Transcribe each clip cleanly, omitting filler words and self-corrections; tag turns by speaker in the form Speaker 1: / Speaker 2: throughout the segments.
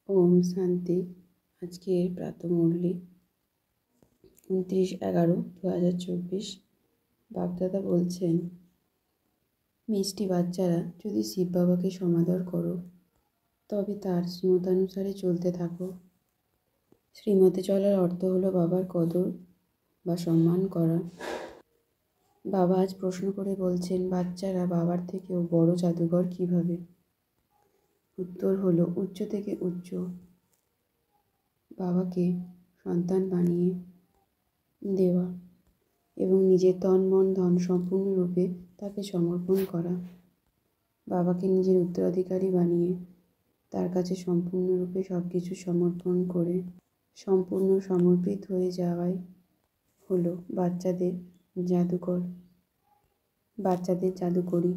Speaker 1: ওম শান্তি। আজকের প্রাতঃমুরলি 29/11/2024। বাগদাদা বলছেন, মিষ্টি বাচ্চারা, যদি শিব বাবাকে সমাদর করো তবে তার শ্রীমতানুসারে চলতে থাকো। শ্রীমতে চলার অর্থ হলো বাবার কদর বা সম্মান করা। বাবা আজ প্রশ্ন করে বলছেন, বাচ্চারা বাবার থেকেও বড় জাদুঘর কিভাবে? উত্তর হলো উচ্চ থেকে উচ্চ বাবাকে সন্তান বানিয়ে দেওয়া এবং নিজের তন মন ধন সম্পূর্ণরূপে তাকে সমর্পণ করা। বাবাকে নিজের উত্তরাধিকারী বানিয়ে তার কাছে সম্পূর্ণরূপে সব কিছু সমর্পণ করে সম্পূর্ণ সমর্পিত হয়ে যাওয়াই হলো বাচ্চাদের জাদুকরি।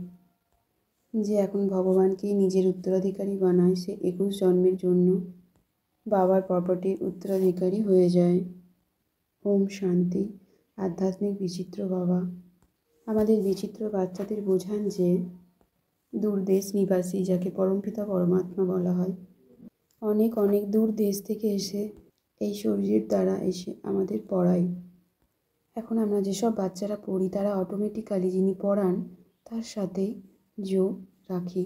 Speaker 1: যে এখন ভগবানকেই নিজের উত্তরাধিকারী বানায়, সে 21 জন্মের জন্য বাবার প্রপার্টির উত্তরাধিকারী হয়ে যায়। ওম শান্তি। আধ্যাত্মিক বিচিত্র বাবা আমাদের বিচিত্র বাচ্চাদের বোঝান যে দূর দেশ নিবাসী, যাকে পরমপিতা পরমাত্মা বলা হয়, অনেক অনেক দূর দেশ থেকে এসে এই শরীরের দ্বারা এসে আমাদের পড়ায়। এখন আমরা যেসব বাচ্চারা পড়ি তারা অটোমেটিক্যালি যিনি পড়ান তার সাথে যোগ রাখি।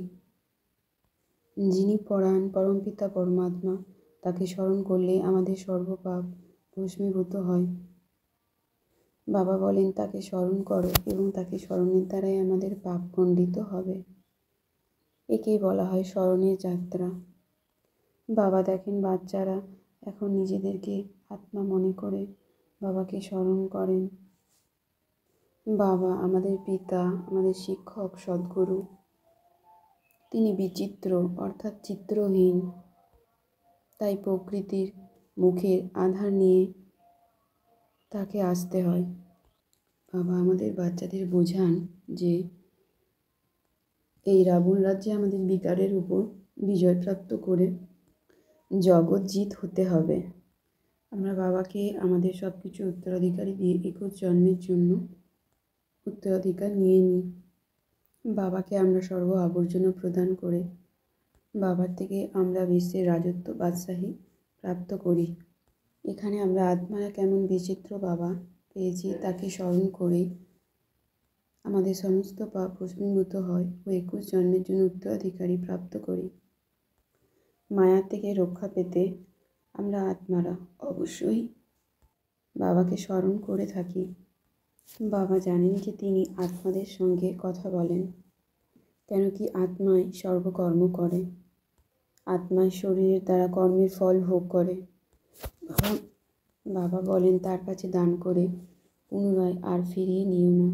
Speaker 1: যিনি পড়ান পরমপিতা পরমাত্মা, তাকে স্মরণ করলে আমাদের সর্বপাপ ভস্মীভূত হয়। বাবা বলেন, তাকে স্মরণ করো এবং তাকে স্মরণের দ্বারাই আমাদের পাপ খণ্ডিত হবে। একেই বলা হয় স্মরণের যাত্রা। বাবা দেখেন বাচ্চারা এখন নিজেদেরকে আত্মা মনে করে বাবাকে স্মরণ করেন। বাবা আমাদের পিতা, আমাদের শিক্ষক, সদ্গুরু। তিনি বিচিত্র অর্থাৎ চিত্রহীন, তাই প্রকৃতির মুখের আধার নিয়ে তাকে আসতে হয়। বাবা আমাদের বাচ্চাদের বোঝান যে এই রাবণ রাজ্যে আমাদের বিকারের উপর বিজয়প্রাপ্ত করে জগৎ জিত হতে হবে। আমরা বাবাকে আমাদের সব কিছু উত্তরাধিকারী দিয়ে 21 জন্মের জন্য উত্তরাধিকার নিয়ে নিই। বাবাকে আমরা সর্ব আবর্জনা প্রদান করে বাবার থেকে আমরা বিশ্বের রাজত্ব বাদশাহী প্রাপ্ত করি। এখানে আমরা আত্মারা কেমন বিচিত্র বাবা পেয়েছি তাকে স্মরণ করে আমাদের সমস্ত পাপ ভস্মীভূত হয় ও 21 জন্মের জন্য উত্তরাধিকারী প্রাপ্ত করি। মায়া থেকে রক্ষা পেতে আমরা আত্মারা অবশ্যই বাবাকে স্মরণ করে থাকি। বাবা জানেন যে তিনি আত্মাদের সঙ্গে কথা বলেন, কেন কি আত্মাই সর্বকর্ম করে, আত্মাই শরীরের দ্বারা কর্মের ফল ভোগ করে। বাবা বলেন, তার কাছে দান করে পুনরায় আর ফিরিয়ে নিও না।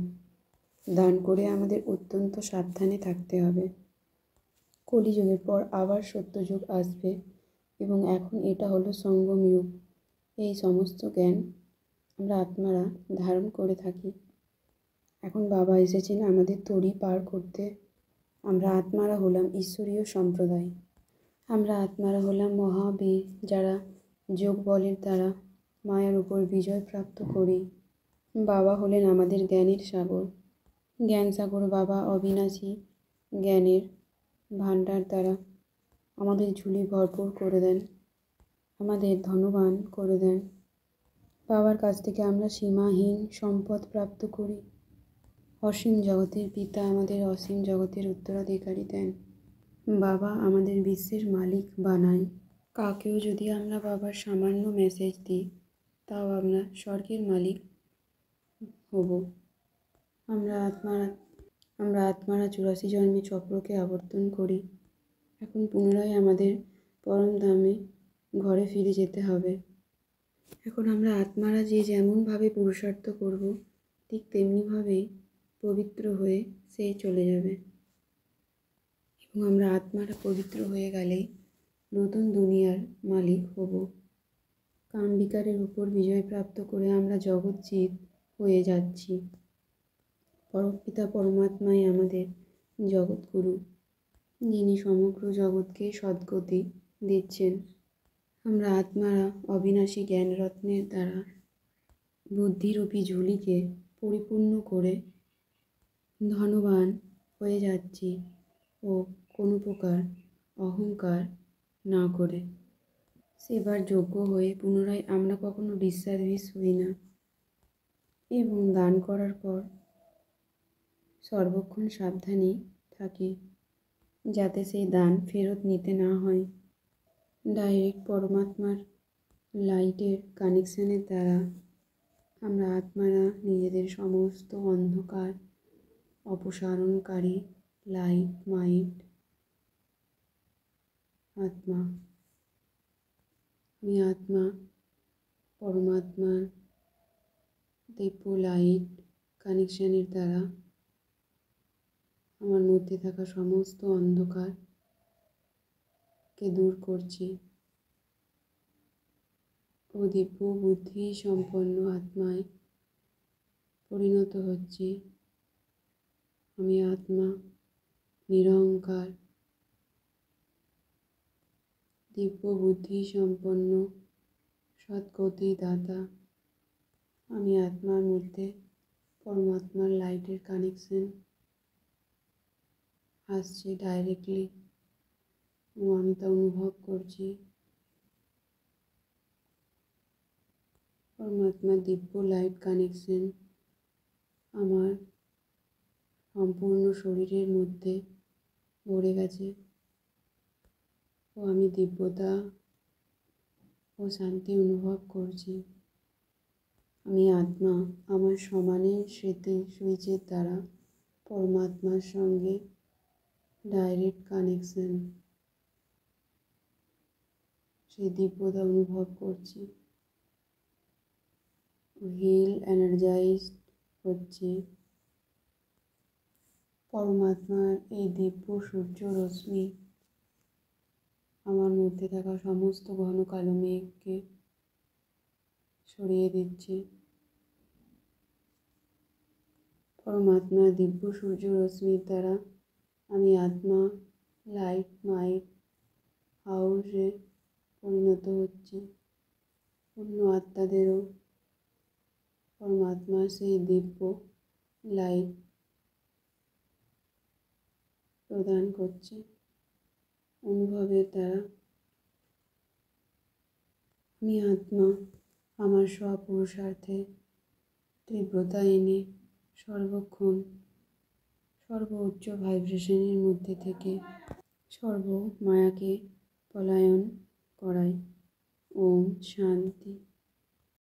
Speaker 1: দান করে আমাদের অত্যন্ত সাবধানে থাকতে হবে। কলিযুগের পর আবার সত্যযুগ আসবে এবং এখন এটা হলো সঙ্গম যুগ। এই সমস্ত জ্ঞান আমরা আত্মারা ধারণ করে থাকি। এখন বাবা এসেছেন আমাদের তরি পার করতে। আমরা আত্মারা হলাম ঈশ্বরীয় সম্প্রদায়। আমরা আত্মারা হলাম মহাবীর, যারা যোগ বলের দ্বারা মায়ার উপর বিজয় প্রাপ্ত করি। বাবা হলেন আমাদের জ্ঞানের সাগর। জ্ঞান সাগর বাবা অবিনাশী জ্ঞানের ভাণ্ডার দ্বারা আমাদের ঝুলি ভরপুর করে দেন, আমাদের ধনবান করে দেন। বাবার কাছ থেকে আমরা সীমাহীন সম্পদ প্রাপ্ত করি। অসীম জগতের পিতা আমাদের অসীম জগতের উত্তরাধিকারী দেন। বাবা আমাদের বিশ্বের মালিক বানায়। কাকেও যদি আমরা বাবার সামান্য মেসেজ দিই, তাও আমরা স্বর্গের মালিক হব। আমরা আত্মারা 84 জন্মে চক্রকে আবর্তন করি। এখন পুনরায় আমাদের পরম ধামে ঘরে ফিরে যেতে হবে। এখন আমরা আত্মারা যে যেমনভাবে পুরুষার্থ করব, ঠিক তেমনিভাবেই পবিত্র হয়ে সে চলে যাবে। এবং আমরা আত্মারা পবিত্র হয়ে গেলেই নতুন দুনিয়ার মালিক হব। কাম বিকারের উপর বিজয় প্রাপ্ত করে আমরা জগৎজিৎ হয়ে যাচ্ছি। পরমপিতা পরমাত্মাই আমাদের জগৎগুরু, যিনি সমগ্র জগৎকে সদ্গতি দিচ্ছেন। আমরা আত্মারা অবিনাশী জ্ঞানরত্নের দ্বারা বুদ্ধিরূপী ঝুলিকে পরিপূর্ণ করে ধনবান হয়ে যাচ্ছি ও কোনো প্রকার অহংকার না করে। সেবার যোগ্য হয়ে পুনরায় আমরা কখনো ডিসসার্ভিস হই না এবং দান করার পর সর্বক্ষণ সাবধানে থাকি যাতে সেই দান ফেরত নিতে না হয়। ডাইরেক্ট পরমাত্মার লাইটের কানেকশানের দ্বারা আমরা আত্মারা নিজেদের সমস্ত অন্ধকার অপসারণকারী লাইট মাইন্ড আত্মা, আমি আত্মা পরমাত্মার দিব্য লাইট কানেকশানের দ্বারা আমার মধ্যে থাকা সমস্ত অন্ধকারকে দূর করছি ও দিব্য বুদ্ধি সম্পন্ন আত্মায় পরিণত হচ্ছি। আমি আত্মা নিরহংকার দিব্য বুদ্ধি সম্পন্ন সদ্গতি দাতা। আমি আত্মার মধ্যে পরমাত্মার লাইটের কানেকশন আসছে ডাইরেক্টলি ও আমি তা অনুভব করছি। পরমাত্মার দিব্য লাইট কানেকশন আমার সম্পূর্ণ শরীরের মধ্যে ভরে গেছে ও আমি দিব্যতা ও শান্তি অনুভব করছি। আমি আত্মা আমার সমানে স্মৃতি সুইচের দ্বারা পরমাত্মার সঙ্গে ডাইরেক্ট কানেকশন, সেই দিব্যতা অনুভব করছি। হিল এনার্জাইজড হচ্ছে পরমাত্মার এই দিব্য সূর্য রশ্মি আমার মধ্যে থাকা সমস্ত ঘন কালো মেঘকে সরিয়ে দিচ্ছে। পরমাত্মার দিব্য সূর্য রশ্মির দ্বারা আমি আত্মা লাইট মাইট হাউসে পরিণত হচ্ছি। অন্য আত্মাদেরও পরমাত্মার সেই দিব্য লাইট প্রদান করছে অনুভবের দ্বারা। আমি আত্মা আমার স্বপুরুষার্থে তীব্রতা এনে সর্বক্ষণ সর্বোচ্চ ভাইব্রেশনের মধ্যে থেকে সর্ব মায়াকে পলায়ন করাই। ওম শান্তি।